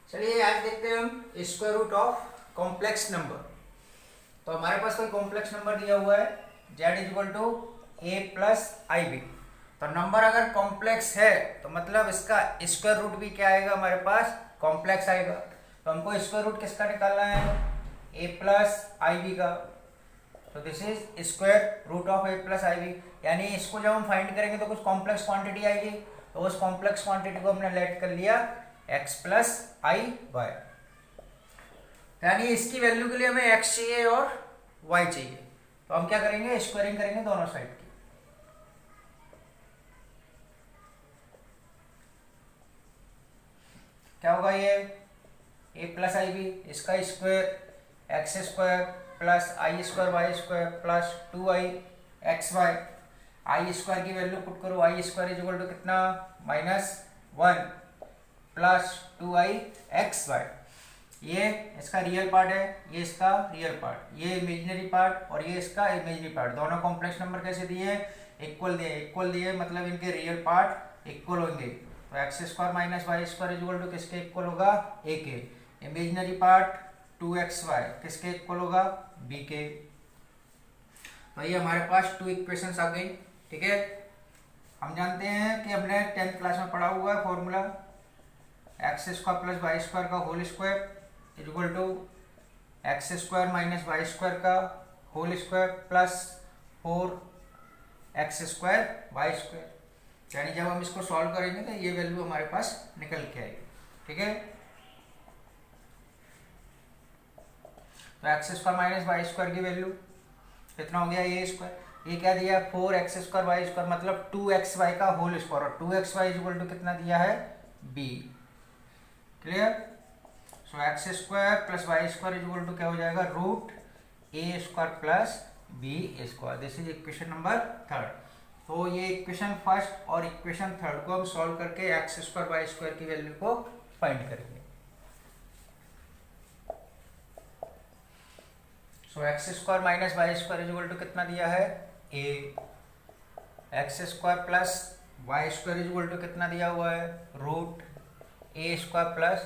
चलिए आज देखते हैं हम square root of complex number. तो हमारे पास कोई कॉम्प्लेक्स नंबर दिया हुआ है z equal to a plus i b. तो नंबर अगर कॉम्प्लेक्स है तो मतलब इसका स्क्वायर रूट भी क्या आएगा, हमारे पास कॉम्प्लेक्स आएगा। तो हमको स्क्वायर रूट किसका निकालना है, ए प्लस आई बी का। तो this is square root of a plus i b, यानी इसको जब हम फाइंड करेंगे तो कुछ कॉम्प्लेक्स क्वांटिटी आएगी। तो उस कॉम्प्लेक्स क्वांटिटी को हमने लेट कर लिया x प्लस आई वाई, यानी इसकी वैल्यू के लिए हमें x चाहिए और y चाहिए। तो हम क्या करेंगे, स्क्वायरिंग करेंगे दोनों साइड की। क्या होगा, ये a प्लस आई बी, इसका square x square plus i square y square plus 2i x y. I square की वैल्यू पुट करो, i square is equal to कितना, -1 प्लस 2i एक्स वाई। ये इसका रियल पार्ट है, ये इसका real part, ये इमेजिनरी पार्ट और ये इसका इमेजिनरी पार्ट। दोनों कॉम्प्लेक्स नंबर कैसे दिए, इक्वल दिए। इक्वल दिए मतलब इनके रियल पार्ट इक्वल होंगे। तो x square minus y square is equal to किसके इक्वल होगा, ए के। इमेजिनरी पार्ट 2xy किसके इक्वल होगा, बी के। तो ये हमारे पास 2 इक्वेशंस आ गई। ठीक है, हम जानते हैं कि हमने 10th क्लास में पढ़ा हुआ है formula, x square plus y square का whole square is equal to x square minus y square का whole square plus 4x square y square. यानी जब हम इसको सॉल्व करेंगे तो ये वैल्यू हमारे पास निकल के आएगी। ठीक है, तो x square minus y square की वैल्यू कितना हो गया, ए स्क्वायर। ये क्या दिया, 4x स्क्वायर वाई स्क्वायर मतलब 2xy का होल स्क्वायर, और 2xy इज इक्वल टू कितना दिया है, b। Clear. So x square plus y square is equal to क्या हो जाएगा, root a square plus b square. This is equation number 3। तो ये इक्वेशन फर्स्ट और इक्वेशन थर्ड को हम सॉल्व करके एक्स स्क्वायर वाई स्क्वायर की वैल्यू को फाइंड करेंगे। So x square minus y square is equal to कितना दिया है, a. X square plus y square is equal to कितना दिया हुआ है, root a square plus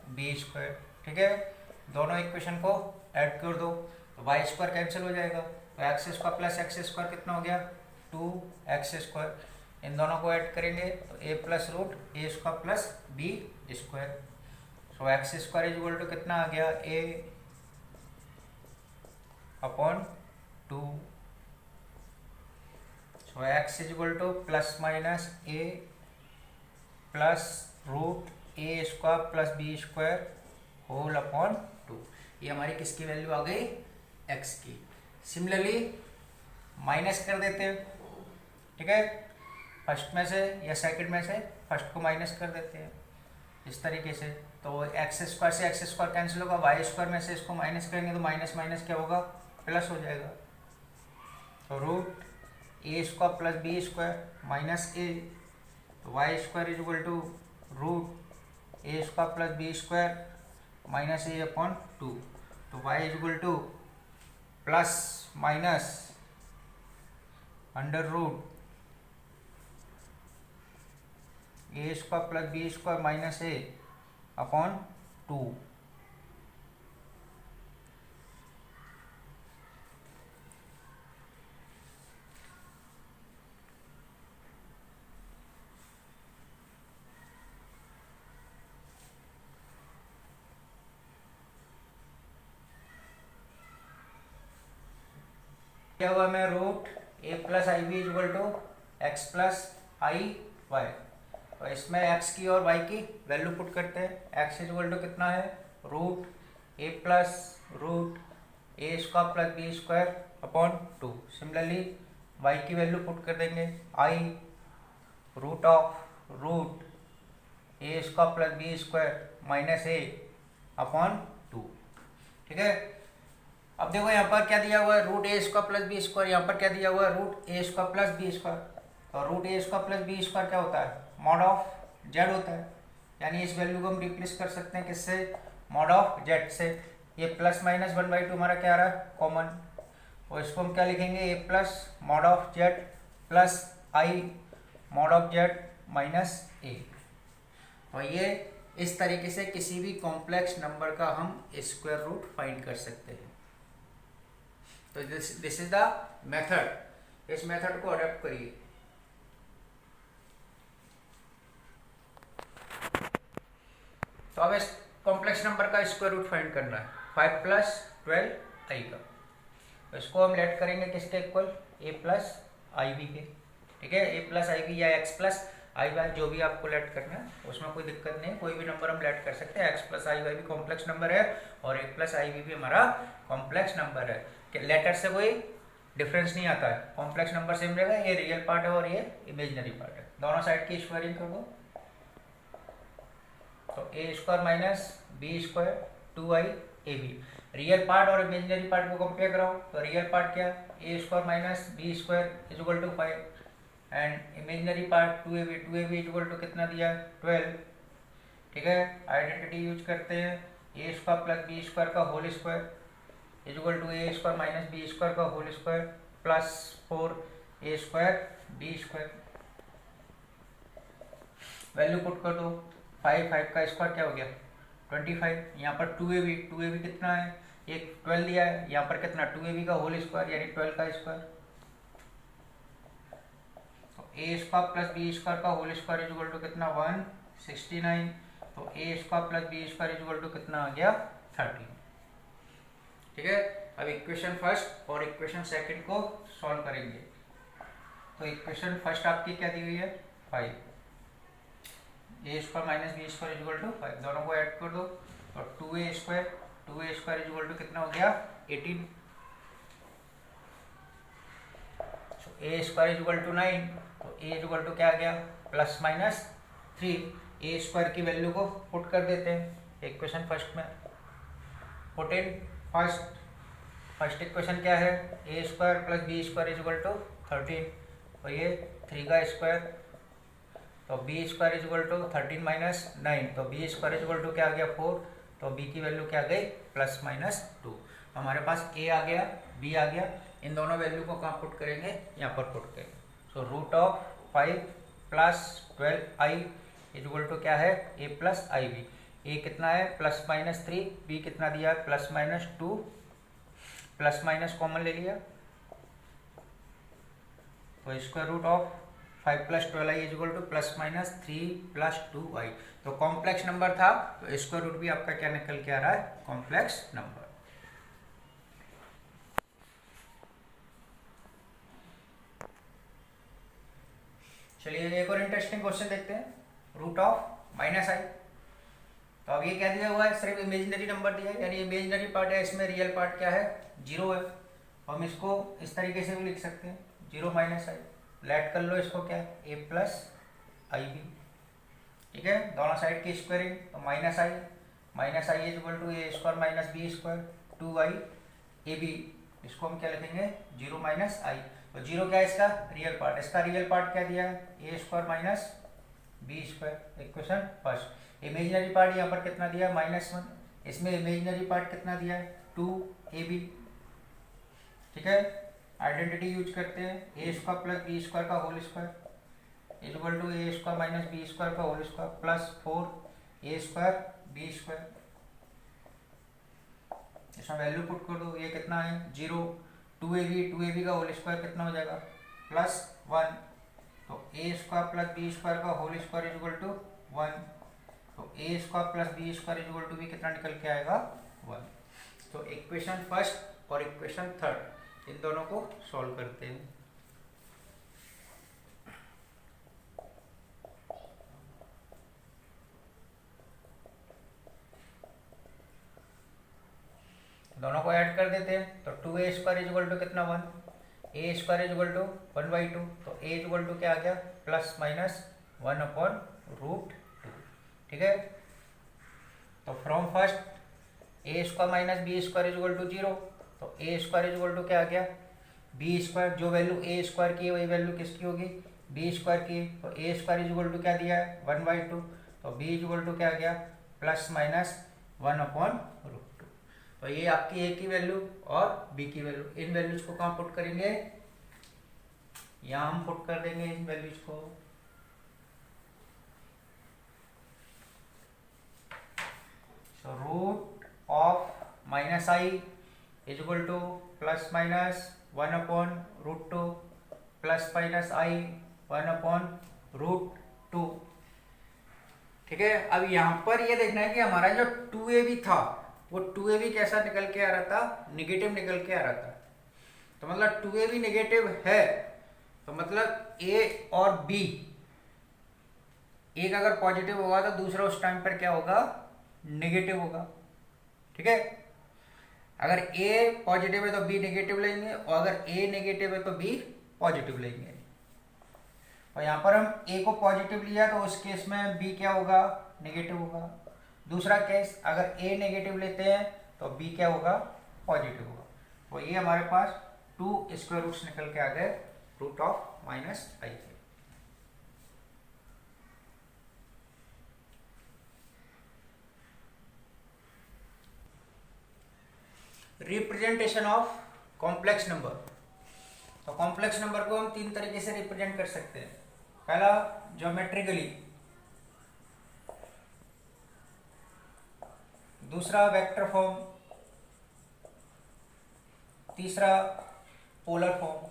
b square. ठीक है, दोनों इक्वेशन को ऐड कर दो तो वाई स्क्वायर कैंसिल हो जाएगा। तो x square plus x square कितना हो गया, 2x स्क्वायर। इन दोनों को ऐड करेंगे तो a plus root a square plus b square. So x square is equal to कितना आ गया, a upon 2। So x is equal to plus minus a plus root a square plus b square whole upon 2। ये हमारी किसकी value आ गई, x की। Similarly minus कर देते हैं। ठीक है, फर्स्ट में से या सेकंड में से फर्स्ट को माइनस कर देते हैं इस तरीके से। तो एक्स स्क्वायर से एक्स स्क्वायर कैंसिल होगा, वाई स्क्वायर में से इसको माइनस करेंगे तो माइनस माइनस क्या होगा, प्लस हो जाएगा। तो root a square plus b square minus a, तो y square is equal to root a square plus b square minus a upon 2। तो y is equal to plus minus under root a square plus b square minus a upon 2। क्या हुआ, मैं root a plus i b equal to x plus i y. तो इसमें x की और y की value put करते हैं। x इज इक्वल टू कितना है, root a plus root a square plus b square upon 2। Similarly y की वैल्यू पुट कर देंगे, i root of root a square plus b square minus a upon 2। ठीक है, अब देखो यहाँ पर क्या दिया हुआ है, root a square plus b square. यहाँ पर क्या दिया हुआ है, root a square plus b square. तो root a square plus b square क्या होता है, मॉड ऑफ जेड होता है। यानी इस वैल्यू को हम रिप्लेस कर सकते हैं किससे, मॉड ऑफ जेड से। ये प्लस माइनस 1/2 हमारा क्या आ रहा है, कॉमन। और इसको हम क्या लिखेंगे, a plus mod of z plus i mod of z minus a. तो ये इस तरीके से किसी भी कॉम्प्लेक्स नंबर का हम स्क्वायर रूट फाइंड कर सकते हैं। तो दिस इज द मेथड। इस मेथड को अडॉप्ट करिए। तो अब इस कॉम्प्लेक्स नंबर का स्क्वायर रूट फाइंड करना है 5 प्लस 12 आई का। तो इसको हम लेट करेंगे किसके equal, a plus i b के। ठीक है, a प्लस आई बी या x प्लस आई वाई जो भी आपको लेट करना है उसमें कोई दिक्कत नहीं है, कोई भी नंबर हम लेट कर सकते हैं। x प्लस आई वाई भी कॉम्प्लेक्स नंबर है और a प्लस आई बी भी हमारा कॉम्प्लेक्स नंबर है। लेटर से कोई डिफरेंस नहीं आता है, कॉम्प्लेक्स नंबर सेम रहेगा। ये रियल पार्ट है और ये इमेजिनरी पार्ट है। दोनों साइड की स्क्वायरिंग कर दो। तो a square minus b square 2i a b. Real part और इमेजिनरी पार्ट को कंपेयर कराओ। तो रियल पार्ट क्या, a square minus b square is equal to 5 and imaginary part 2ab is equal to कितना दिया 12। ठीक है, आइडेंटिटी यूज करते हैं। A square plus b square का whole square is equal to a square minus b square का whole square plus 4 a square b square. Value put कर दो। 5 का स्क्वायर क्या हो गया 25। यहाँ पर 2ab कितना है, एक 12 दिया है। यहाँ पर कितना 2ab का होल स्क्वायर यानी 12 का स्क्वायर। तो a square plus b square का whole square is equal to कितना 169। तो a square plus b square is equal to कितना आ गया 13। ठीक है, अब इक्वेशन फर्स्ट और इक्वेशन सेकंड को सॉल्व करेंगे। तो इक्वेशन फर्स्ट आपकी क्या दी हुई है 5, a square minus b square is equal to 5, दोनों को ऐड कर दो। और 2a square is equal to कितना हो गया 18। So a square is equal to 9। तो ए इज इक्वल टू क्या आ गया प्लस माइनस 3। ए स्क्वायर की वैल्यू को पुट कर देते हैं इक्वेशन फर्स्ट में। पुट इन फर्स्ट इक्वेशन क्या है, a square plus b square is equal to 13। तो ये 3 का स्क्वायर। तो b square is equal to 13 minus 9। तो b square is equal to क्या आ गया 4। तो बी की वैल्यू क्या आ गई प्लस माइनस 2। हमारे पास ए आ गया बी आ गया। इन दोनों वैल्यू को कहाँ पुट करेंगे, यहाँ पर पुट करेंगे। So root of 5 plus 12i is equal to क्या है ए प्लस आई बी। ए कितना है प्लस माइनस 3, बी कितना दिया है plus minus 2। Plus minus common ले लिया। तो square root of 5 plus 12i is equal to plus minus 3 plus 2i। तो कॉम्प्लेक्स नंबर था तो स्क्वायर रूट भी आपका क्या निकल के आ रहा है कॉम्प्लेक्स नंबर। चलिए एक और इंटरेस्टिंग क्वेश्चन देखते हैं, रूट ऑफ माइनस आई। तो अब ये क्या दिया हुआ है, सिर्फ इमेजिनरी नंबर दिया है, यानी इमेजिनरी पार्ट है, इसमें रियल पार्ट क्या है 0 है। हम इसको इस तरीके से भी लिख सकते हैं 0 माइनस आई। लेट कर लो इसको क्या ए प्लस आई बी। ठीक है, दोनों साइड की स्क्वायरिंग। तो minus i is equal to a square minus b square 2i a b. इसको हम क्या लिखेंगे 0 माइनस आई। तो 0 क्या है इसका रियल पार्ट, इसका रियल पार्ट क्या दिया है a square minus b square equation first. Imaginary part यहाँ पर कितना दिया है -1। इसमें इमेजिनरी पार्ट कितना दिया है 2ab। ठीक है, आइडेंटिटी यूज करते हैं। A square plus b square का whole square is equal to a square minus b square का whole square plus 4 a square b square. इसमें वैल्यू पुट कर दो। ये कितना है 0। 2ab का होल स्क्वायर कितना हो जाएगा +1। तो a square plus b square का whole square is equal to 1। तो a square plus b square is equal to भी कितना निकल के आएगा 1। तो इक्वेशन फर्स्ट और इक्वेशन थर्ड इन दोनों को सॉल्व करते हैं। दोनों को ऐड कर देते हैं। तो 2a square is equal to कितना 1। ए स्क्वायर इज इक्वल टू 1/2। तो ए इज इक्वल टू क्या आ गया प्लस माइनस 1/√2। ठीक है, तो from first a square minus b square is equal to 0। तो a square is equal to क्या आ गया बी स्क्वायर। जो वैल्यू ए स्क्वायर की है वही वैल्यू किसकी होगी बी स्क्वायर की। तो a square is equal to क्या दिया है 1/2। तो बी इज इक्वल टू क्या आ गया प्लस माइनस 1/√2। तो ये आपकी ए की वैल्यू और बी की वैल्यू, इन वैल्यूज को कहाँ पुट करेंगे, यहाँ हम पुट कर देंगे इन वैल्यूज को। Minus i is equal to plus minus 1/√2 plus minus i 1/√2। ठीक है, अब यहाँ पर ये देखना है कि हमारा जो 2ab था वो 2ab कैसा निकल के आ रहा था, निगेटिव निकल के आ रहा था। तो मतलब 2ab निगेटिव है तो मतलब a और b एक अगर पॉजिटिव होगा तो दूसरा उस टाइम पर क्या होगा, नेगेटिव होगा। ठीक है, अगर a पॉजिटिव है तो b नेगेटिव लेंगे और अगर a नेगेटिव है तो b पॉजिटिव लेंगे। और यहाँ पर हम a को पॉजिटिव लिया तो उस केस में b क्या होगा, नेगेटिव होगा। दूसरा केस अगर a नेगेटिव लेते हैं तो b क्या होगा, पॉजिटिव होगा। तो ये हमारे पास 2 स्क्वायर रूट्स निकल के आ गए रूट ऑफ माइनस आई के। Representation of complex number. तो कॉम्प्लेक्स नंबर को हम 3 तरीके से रिप्रेजेंट कर सकते हैं। पहला ज्योमेट्रिकली, दूसरा वेक्टर फॉर्म, तीसरा पोलर फॉर्म।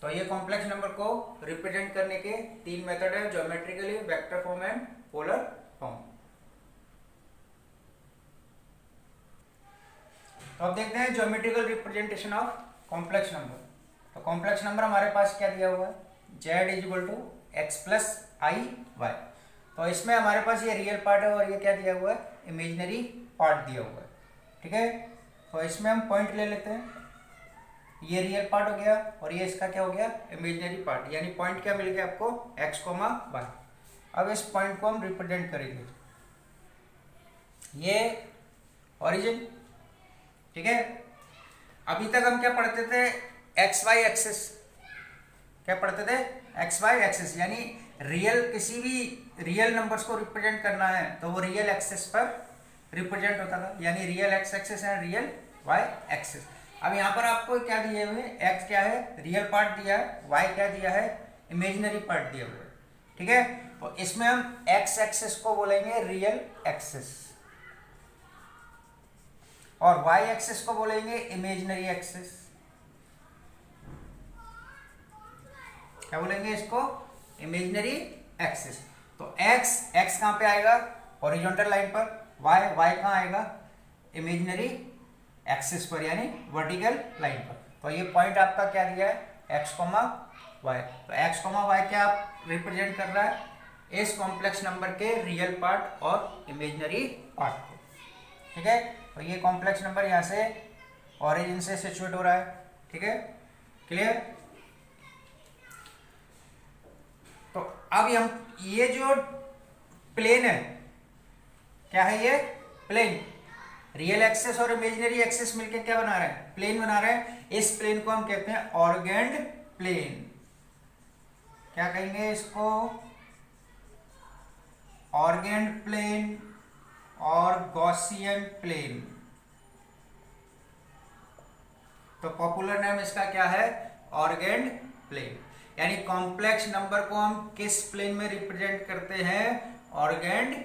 तो ये कॉम्प्लेक्स नंबर को रिप्रेजेंट करने के 3 मेथड है, geometrically, vector form and polar form. तो अब देखते हैं geometrical representation of complex number. तो कॉम्प्लेक्स नंबर हमारे पास क्या दिया हुआ है, z is equal to x plus i y. तो इसमें हमारे पास ये रियल पार्ट है और ये क्या दिया हुआ है, इमेजिनरी पार्ट दिया हुआ है। ठीक है, तो इसमें हम पॉइंट ले लेते हैं, ये रियल पार्ट हो गया और ये इसका क्या हो गया, इमेजिनरी पार्ट। यानी पॉइंट क्या मिल गया आपको, x, y। अब इस पॉइंट को हम रिप्रेजेंट करेंगे, ये ओरिजिन। ठीक है, अभी तक हम क्या पढ़ते थे, एक्स वाई एक्सिस। क्या पढ़ते थे, एक्स वाई एक्सिस। यानी रियल, किसी भी रियल नंबर्स को रिप्रेजेंट करना है तो वो रियल एक्सिस पर रिप्रेजेंट होता था, यानी रियल एक्स एक्सिस है, रियल वाई एक्सिस। अब यहाँ पर आपको क्या दिए हुए, एक्स क्या है, रियल पार्ट दिया है, वाई क्या दिया है, इमेजिनरी पार्ट दिया हुआ है। ठीक है, तो इसमें हम एक्स एक्सिस को बोलेंगे रियल एक्सिस और y एक्सिस को बोलेंगे इमेजिनरी एक्सिस। क्या बोलेंगे इसको, इमेजिनरी एक्सिस। तो x कहां पे आएगा, हॉरिजॉन्टल लाइन पर, y कहां आएगा, इमेजिनरी एक्सिस पर यानी वर्टिकल लाइन पर। तो ये पॉइंट आपका क्या दिया है, x, y। तो x, y क्या रिप्रेजेंट कर रहा है, इस कॉम्प्लेक्स नंबर के रियल पार्ट और इमेजिनरी पार्ट को। ठीक है, तो ये कॉम्प्लेक्स नंबर यहाँ से ओरिजिन से सिचुएट हो रहा है। ठीक है, क्लियर। तो अब हम ये जो प्लेन है, क्या है ये प्लेन, रियल एक्सिस और इमेजिनरी एक्सिस मिलके क्या बना रहे हैं, प्लेन बना रहे हैं। इस प्लेन को हम कहते हैं ऑर्गेन्ड प्लेन। क्या कहेंगे इसको, ऑर्गेन्ड प्लेन और गॉसियन प्लेन। तो पॉपुलर नेम इसका क्या है, ऑर्गेन्ड प्लेन। यानी कॉम्प्लेक्स नंबर को हम किस प्लेन में रिप्रेजेंट करते हैं, ऑर्गेन्ड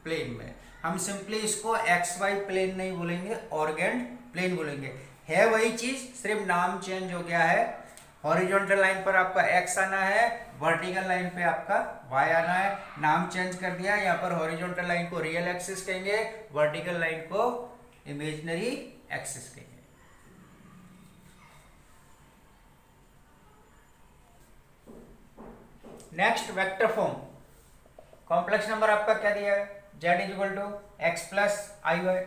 प्लेन में। हम सिंपली इसको एक्स वाई प्लेन नहीं बोलेंगे, ऑर्गेन्ड प्लेन बोलेंगे। है वही चीज, सिर्फ नाम चेंज हो गया है। हॉरिजॉन्टल लाइन पर आपका x आना है, वर्टिकल लाइन पे आपका y आना है। नाम चेंज कर दिया, यहाँ पर हॉरिजॉन्टल लाइन को रियल एक्सिस कहेंगे, वर्टिकल लाइन को इमेजिनरी एक्सिस कहेंगे। Next vector form. Complex number आपका क्या दिया है, z is equal to x plus i y.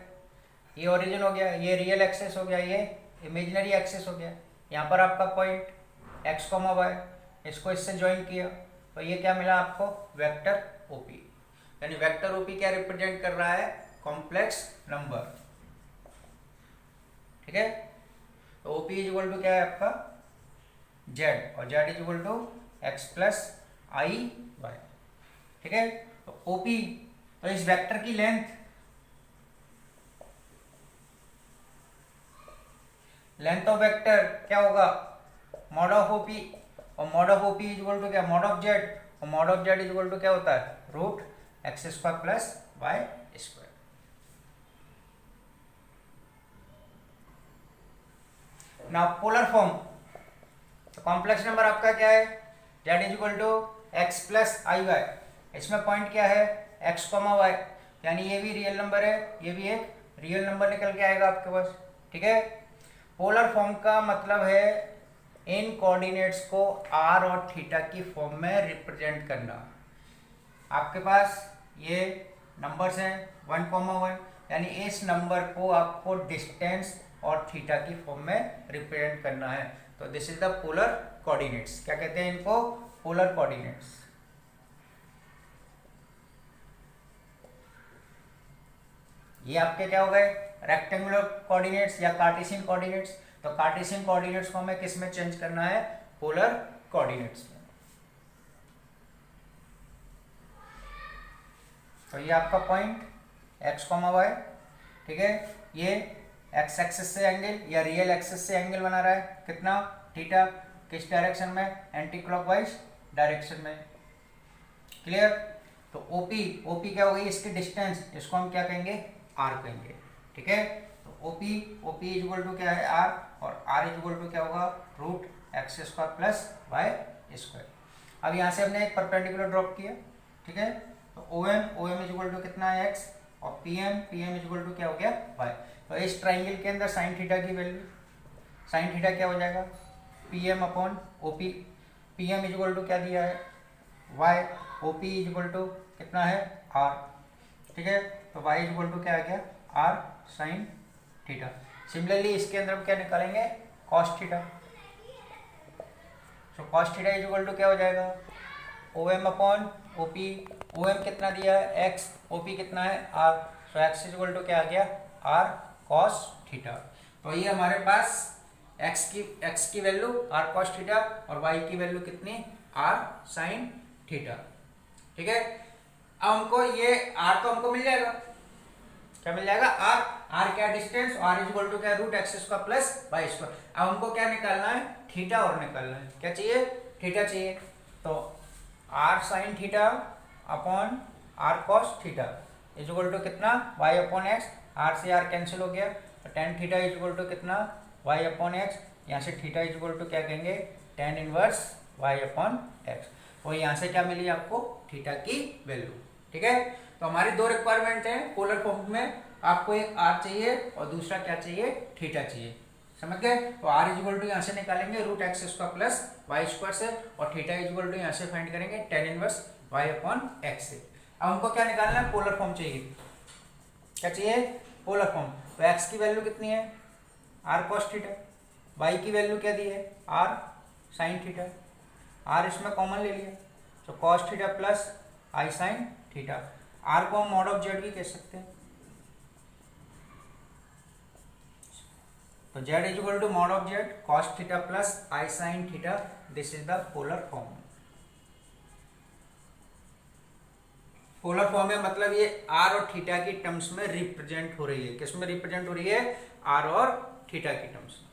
ये ओरिजिन हो गया, ये रियल एक्सिस हो गया, ये इमेजिनरी एक्सिस हो गया। यहाँ पर आपका पॉइंट x, y, इसको इससे ज्वाइन किया तो ये क्या मिला आपको, वेक्टर OP। यानी वेक्टर OP क्या रिप्रेजेंट कर रहा है, कॉम्प्लेक्स नंबर। ठीक है, तो OP इज इक्वल टू क्या है आपका z और z is equal to x plus i y. ठीक है, तो OP, तो इस वेक्टर की लेंथ, लेंथ ऑफ वेक्टर क्या होगा, मॉड ऑफ OP। और mod of OP is equal to क्या, मॉड ऑफ Z। और mod of Z is equal to क्या होता है, root x square plus y square. ना पोलर फॉर्म, तो कॉम्प्लेक्स नंबर आपका क्या है, z is equal to x plus i y. इसमें पॉइंट क्या है, एक्स कॉमा वाई, यानी ये भी रियल नंबर है, ये भी एक रियल नंबर निकल के आएगा आपके पास। ठीक है, पोलर फॉर्म का मतलब है इन कोऑर्डिनेट्स को आर और थीटा की फॉर्म में रिप्रेजेंट करना। आपके पास ये नंबर्स हैं 1,1, यानी इस नंबर को आपको डिस्टेंस और थीटा की फॉर्म में रिप्रेजेंट करना है। तो this is the polar coordinates. क्या कहते हैं इनको, पोलर कोऑर्डिनेट्स। ये आपके क्या हो गए, रेक्टेंगुलर कोऑर्डिनेट्स या कार्टेशियन कोऑर्डिनेट्स। तो कार्टेशियन कोऑर्डिनेट्स को हमें किस में चेंज करना है, पोलर कोऑर्डिनेट्स में। तो ये आपका पॉइंट एक्स कॉमा वाई, ठीक है, ये एक्स एक्सिस से एंगल या रियल एक्सिस से एंगल बना रहा है, कितना, थीटा। किस डायरेक्शन में, एंटी क्लॉकवाइज डायरेक्शन में। क्लियर। तो ओपी, ओपी क्या हो गई, इसकी डिस्टेंस, इसको हम क्या कहेंगे, आर कहेंगे। ठीक है, तो OP, OP is equal to क्या है, आर, और आर इज इक्वल टू क्या होगा, root x square plus y square. अब यहाँ से हमने एक परपेंडिकुलर ड्रॉप किया। ठीक है, तो O M is equal to कितना है, एक्स, और P M is equal to क्या हो गया, वाई। तो इस ट्राइंगल के अंदर साइन थीटा की वैल्यू, साइन थीटा क्या हो जाएगा, P M upon O P. P M is equal to क्या दिया है, y, O P is equal to कितना है, आर। ठीक है, तो वाई इज इक्वल टू क्या आ गया, आर साइन थीटा। सिमिलरली इसके अंदर हम क्या निकालेंगे, कॉस थीटा। तो cos theta is equal to क्या हो जाएगा, O M upon O P. O M कितना दिया है, एक्स, ओ पी कितना है, r. So x is equal to क्या आ गया, आर कॉस थीटा। तो ये हमारे पास एक्स की वैल्यू आर कॉस थीटा और वाई की वैल्यू कितनी, आर साइन थीटा। ठीक है, अब हमको ये आर तो हमको मिल जाएगा, क्या मिल जाएगा, आर। आर क्या distance, R is equal to क्या, root x square plus y square. अब हमको क्या निकालना है, थीटा और निकालना है। क्या चाहिए, थीटा चाहिए। तो r sine theta upon r cos theta is equal to कितना, वाई अपॉन एक्स। आर से आर कैंसिल हो गया, तो tan theta is equal to कितना, वाई अपॉन एक्स। यहाँ से थीटा इज इक्वल टू क्या कहेंगे, tan inverse y upon x. और यहाँ से क्या मिली आपको, थीटा की वैल्यू। ठीक है, तो हमारी दो रिक्वायरमेंट हैं पोलर फॉर्म में, आपको एक आर चाहिए और दूसरा क्या चाहिए, थीटा चाहिए। समझ गए। तो आर इज इक्वल टू यहाँ से निकालेंगे root x square plus y square से, और थीटा इज इक्वल टू यहाँ से फाइंड करेंगे tan inverse y upon x से। अब हमको क्या निकालना है, पोलर फॉर्म चाहिए। क्या चाहिए, पोलर फॉर्म। तो एक्स की वैल्यू कितनी है, आर कॉस थीटा। वाई की वैल्यू क्या दी है, आर साइन थीटा। आर इसमें कॉमन ले लिया, तो cos theta plus i sine theta. R को हम मॉड ऑफ जेड भी कह सकते हैं। तो z is equal to mod of z cos theta plus i sine theta. This is the polar form. Polar form में मतलब ये आर और थीटा की टर्म्स में रिप्रेजेंट हो रही है। किस में रिप्रेजेंट हो रही है, आर और थीटा की टर्म्स में।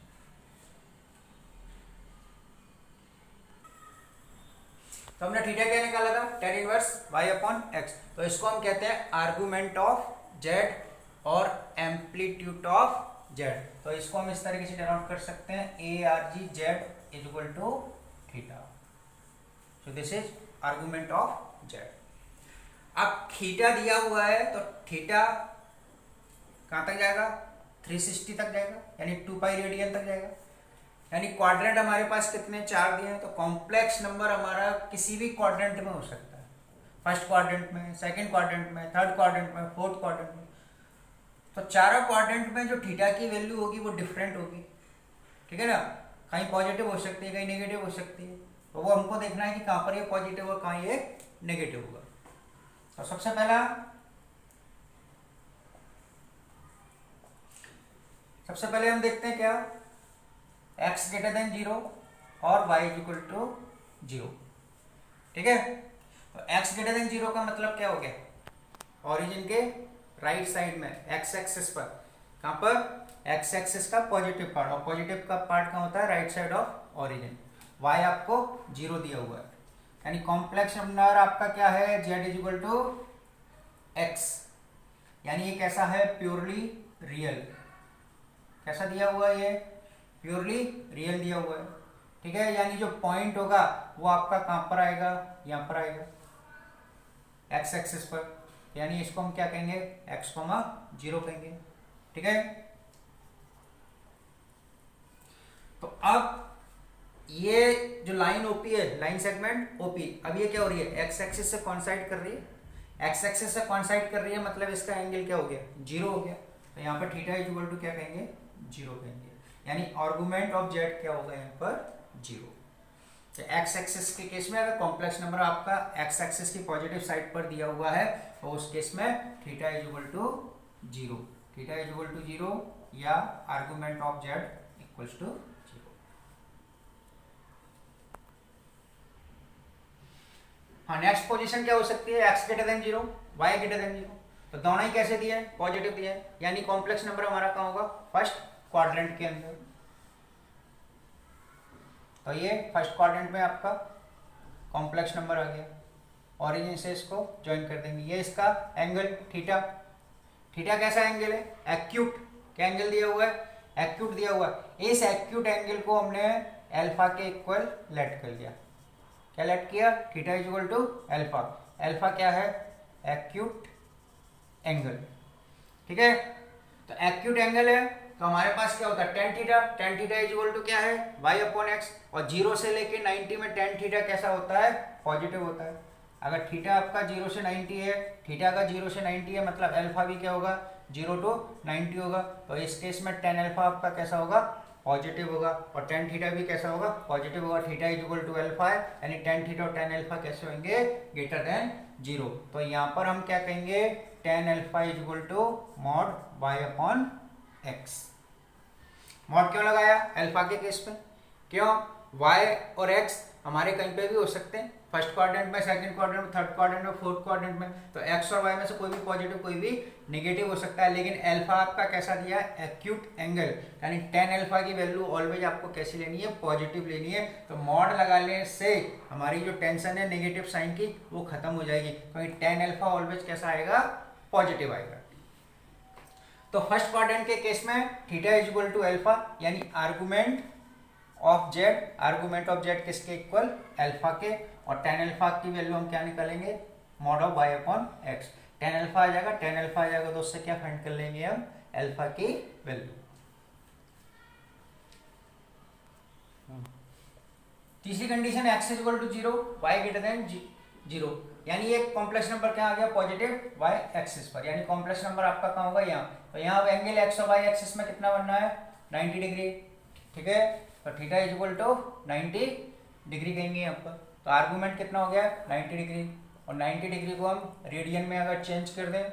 तो हमने थीटा क्या निकाला था, tan inverse y upon x. तो इसको हम कहते हैं आर्गुमेंट ऑफ जेड और एम्पलीट्यूड ऑफ जेड। तो इसको हम इस तरीके से डिनोट कर सकते हैं, A R G z is equal to theta. So this is argument of z. अब थीटा दिया हुआ है, तो थीटा कहां तक जाएगा, 360 तक जाएगा, यानी 2 पाई रेडियन तक जाएगा। यानी क्वाड्रेंट हमारे पास कितने, 4 दिए हैं। तो कॉम्प्लेक्स नंबर हमारा किसी भी क्वाड्रेंट में हो सकता है, फर्स्ट क्वाड्रेंट में, सेकंड क्वाड्रेंट में, थर्ड क्वाड्रेंट में, फोर्थ क्वाड्रेंट में। तो चारों क्वाड्रेंट में जो थीटा की वैल्यू होगी वो डिफरेंट होगी। ठीक है ना, कहीं पॉजिटिव हो सकती है, कहीं नेगेटिव हो सकती है। तो वो हमको देखना है कि कहां पर ये पॉजिटिव और कहां ये नेगेटिव होगा। तो सबसे पहले हम देखते हैं क्या, x ग्रेटर देन 0 और y इज इक्वल टू 0। ठीक है, तो x ग्रेटर देन 0 का मतलब क्या हो गया, ओरिजिन के राइट साइड में x एक्सिस पर, कहां पर, x एक्सिस का पॉजिटिव पार्ट, और पॉजिटिव का पार्ट कहां होता है, right side of origin. y आपको 0 दिया हुआ है, यानी कॉम्प्लेक्स नंबर आपका क्या है, z is equal to x। यानी ये कैसा है, प्योरली रियल। कैसा दिया हुआ है ये, प्योरली रियल दिया हुआ है, ठीक है। यानी जो पॉइंट होगा वो आपका कहां पर आएगा, यहां पर आएगा एक्स एक्सिस पर, यानी इसको हम क्या कहेंगे, एक्स कोमा 0 कहेंगे, ठीक है। तो अब ये जो लाइन ओपी है, लाइन सेगमेंट ओपी, अब ये क्या हो रही है, एक्स एक्सिस से कॉन्साइड कर रही है, एक्स एक्सिस से कॉन्साइड कर रही है, मतलब इसका एंगल क्या हो गया, 0 हो गया। तो यहाँ पर थीटा इज इक्वल टू क्या कहेंगे, 0 कहेंगे, यानी आर्गुमेंट ऑफ जेड क्या होगा यहाँ पर, 0। तो एक्स एक्सिस के केस में अगर कॉम्प्लेक्स नंबर आपका एक्स एक्सिस की पॉजिटिव साइड पर दिया हुआ है तो उस केस में theta is equal to 0, theta is equal to 0 या argument of z equals to 0। हाँ, नेक्स्ट पोजीशन क्या हो सकती है, x greater than 0, y greater than 0। तो दोनों ही कैसे दिए हैं, पॉजिटिव दिए हैं, यानी कॉम्प्लेक्स नंबर हमारा कहाँ होगा, फर्स्ट क्वाड्रेंट के अंदर। तो ये फर्स्ट क्वाड्रेंट में आपका कॉम्प्लेक्स नंबर आ गया, ऑरिजिन से इसको ज्वाइन कर देंगे। ये इसका एंगल थीटा, थीटा कैसा एंगल है, एक्यूट, क्या एंगल दिया हुआ है, एक्यूट दिया हुआ है। इस एक्यूट एंगल को हमने अल्फा के इक्वल लेट कर लिया, क्या लेट किया, theta is equal to alpha. Alpha क्या है, एक्यूट एंगल, ठीक है। तो एक्यूट एंगल है तो हमारे पास क्या होता है, tan theta, tan theta is equal to क्या है, वाई अपॉन एक्स। और 0 से लेके 90 में टेन थीटा कैसा होता है, पॉजिटिव होता है। अगर थीटा आपका 0 से 90 है, थीटा का 0 से 90 है, मतलब अल्फा भी क्या होगा, 0 to 90 होगा। तो इस केस में टेन अल्फा आपका कैसा होगा, पॉजिटिव होगा, और टेन थीटा भी कैसा होगा, पॉजिटिव होगा। Theta is equal to alpha है, यानी टेन थीटा और टेन अल्फा कैसे होंगे, ग्रेटर देन 0। तो यहाँ पर हम क्या कहेंगे, tan alpha is equal to mod y upon x. Mod क्यों लगाया अल्फा के केस में, क्यों, y और x हमारे कहीं पे भी हो सकते हैं, फर्स्ट क्वाड्रेंट में, सेकंड क्वाड्रेंट में, थर्ड क्वाड्रेंट में, फोर्थ क्वाड्रेंट में। तो x और y में से कोई भी पॉजिटिव कोई भी नेगेटिव हो सकता है, लेकिन अल्फा आपका कैसा दिया है, एक्यूट एंगल, यानी टेन अल्फा की वैल्यू ऑलवेज आपको कैसी लेनी है, पॉजिटिव लेनी है। तो मॉड लगाने से हमारी जो टेंशन है नेगेटिव साइन की वो खत्म हो जाएगी, क्योंकि टेन अल्फा ऑलवेज कैसा आएगा, पॉजिटिव आएगा। तो फर्स्ट क्वाड्रेंट के केस में theta is equal to alpha, यानी argument of z, argument of z किसके इक्वल, अल्फा के। और टेन अल्फा की वैल्यू हम क्या निकालेंगे, mod of y upon x. Tan alpha आ जाएगा, टेन अल्फा आ जाएगा तो उससे क्या फाइंड कर लेंगे हम, अल्फा की वैल्यू। तीसरी condition x is equal to 0, y greater than 0, यानी ये कॉम्प्लेक्स नंबर क्या आ गया, पॉजिटिव वाई एक्सिस पर, यानी कॉम्प्लेक्स नंबर आपका कहाँ होगा, यहाँ। तो यहाँ एंगल एक्स और वाई एक्सिस में कितना बनना है, 90 डिग्री, ठीक है। तो theta is equal to 90 degree कहेंगे यहाँ पर। तो आर्गूमेंट कितना हो गया, 90 डिग्री, और 90 डिग्री को हम रेडियन में अगर चेंज कर दें,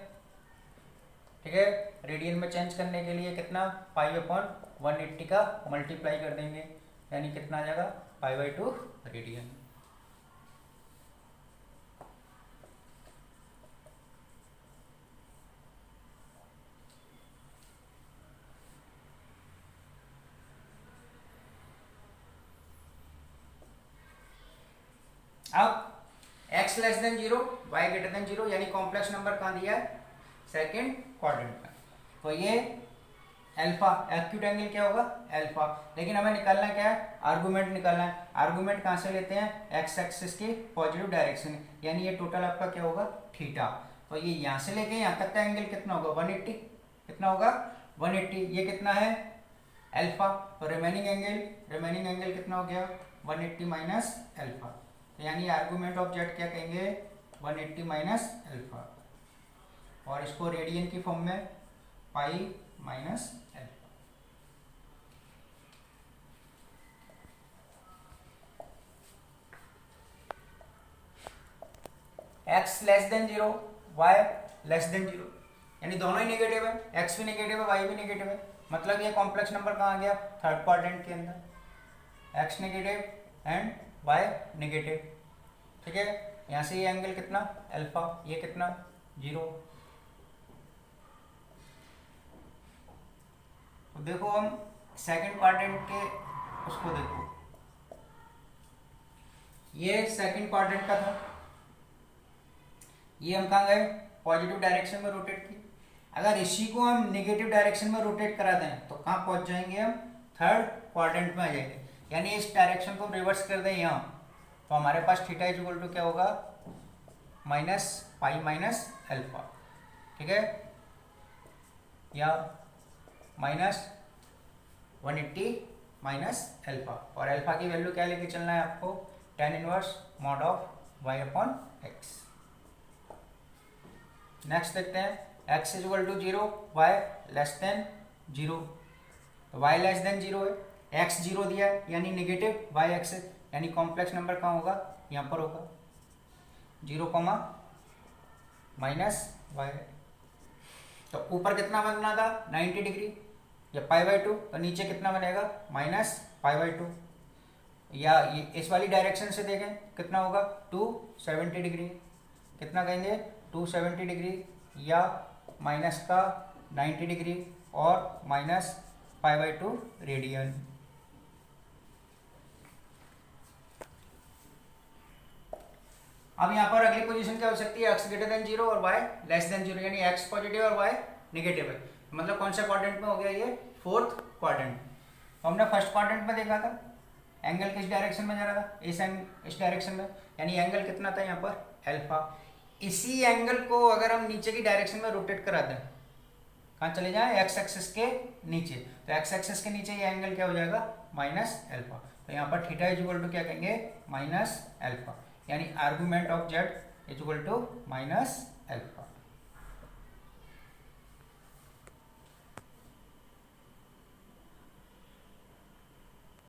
ठीक है, रेडियन में चेंज करने के लिए कितना, पाई अपॉन 180 का मल्टीप्लाई कर देंगे, यानी कितना आ जाएगा, पाई/2 रेडियन। अब x less than 0, y greater than 0, यानी कॉम्प्लेक्स नंबर कहाँ दिया है, सेकेंड क्वाड्रेंट में। तो ये अल्फा, एक्यूट एंगल क्या होगा, अल्फा। लेकिन हमें निकालना क्या है, आर्गुमेंट निकालना है। आर्गुमेंट कहाँ से लेते हैं, एक्स एक्सिस की पॉजिटिव डायरेक्शन, यानी ये टोटल आपका क्या होगा, थीटा। तो ये यहाँ से लेके यहाँ तक का एंगल कितना होगा, 180, कितना होगा, 180। ये कितना है, अल्फा। तो रिमेनिंग एंगल कितना हो गया, 180 माइनस अल्फा, यानी आर्गुमेंट ऑफ जेड क्या कहेंगे, 180 माइनस अल्फा, और इसको रेडियन की फॉर्म में pi minus alpha. X less than 0, y less than 0, यानी दोनों ही नेगेटिव है, एक्स भी नेगेटिव है, वाई भी नेगेटिव है, मतलब ये कॉम्प्लेक्स नंबर कहाँ आ गया, थर्ड क्वाड्रेंट के अंदर, x negative and y negative, ठीक है। यहाँ से ये एंगल कितना, अल्फा, ये कितना, 0। तो देखो हम सेकंड क्वाड्रेंट के उसको देखो, ये सेकंड क्वाड्रेंट का था, ये हम कहाँ गए, पॉजिटिव डायरेक्शन में रोटेट की, अगर इसी को हम नेगेटिव डायरेक्शन में रोटेट करा दें तो कहाँ पहुंच जाएंगे हम, थर्ड क्वाड्रेंट में आ जाएंगे। यानी इस डायरेक्शन को रिवर्स कर दें यहाँ, तो हमारे पास थीटा इज इक्वल टू क्या होगा, माइनस पाई माइनस अल्फा, ठीक है, या माइनस 180 माइनस अल्फा। और अल्फा की वैल्यू क्या लेके चलना है आपको, tan inverse mod of y upon x. Next देखते हैं, x is equal to 0, y less than 0, तो y लेस देन 0 है, x 0 दिया है यानी नेगेटिव, y एक्स यानी कॉम्प्लेक्स नंबर कहाँ होगा, यहाँ पर होगा 0 कॉमा माइनस y। तो ऊपर कितना बनना था 90 डिग्री या π/2, तो नीचे कितना बनेगा माइनस π/2, या ये इस वाली डायरेक्शन से देखें कितना होगा 270 डिग्री, कितना कहेंगे 270 डिग्री या माइनस का 90 डिग्री और माइनस π/2 रेडियन। अब यहाँ पर अगली पोजीशन क्या हो सकती है, x ग्रेटर देन 0 और y लेस देन 0, यानी x पॉजिटिव और y नेगेटिव है, मतलब कौन सा क्वाड्रेंट में हो गया ये, फोर्थ क्वाड्रेंट। तो हमने फर्स्ट क्वाड्रेंट में देखा था एंगल किस डायरेक्शन में जा रहा था, इस डायरेक्शन में, यानी एंगल कितना था यहाँ पर अल्फा। इसी एंगल को अगर हम नीचे की डायरेक्शन में रोटेट करा दें, कहाँ चले जाएं, एक्स एक्सिस के नीचे, तो एक्स एक्सिस के नीचे ये एंगल क्या हो जाएगा माइनस अल्फा। तो यहाँ पर थीटा इज इक्वल टू क्या कहेंगे माइनस अल्फा, यानी argument of z is equal to minus alpha.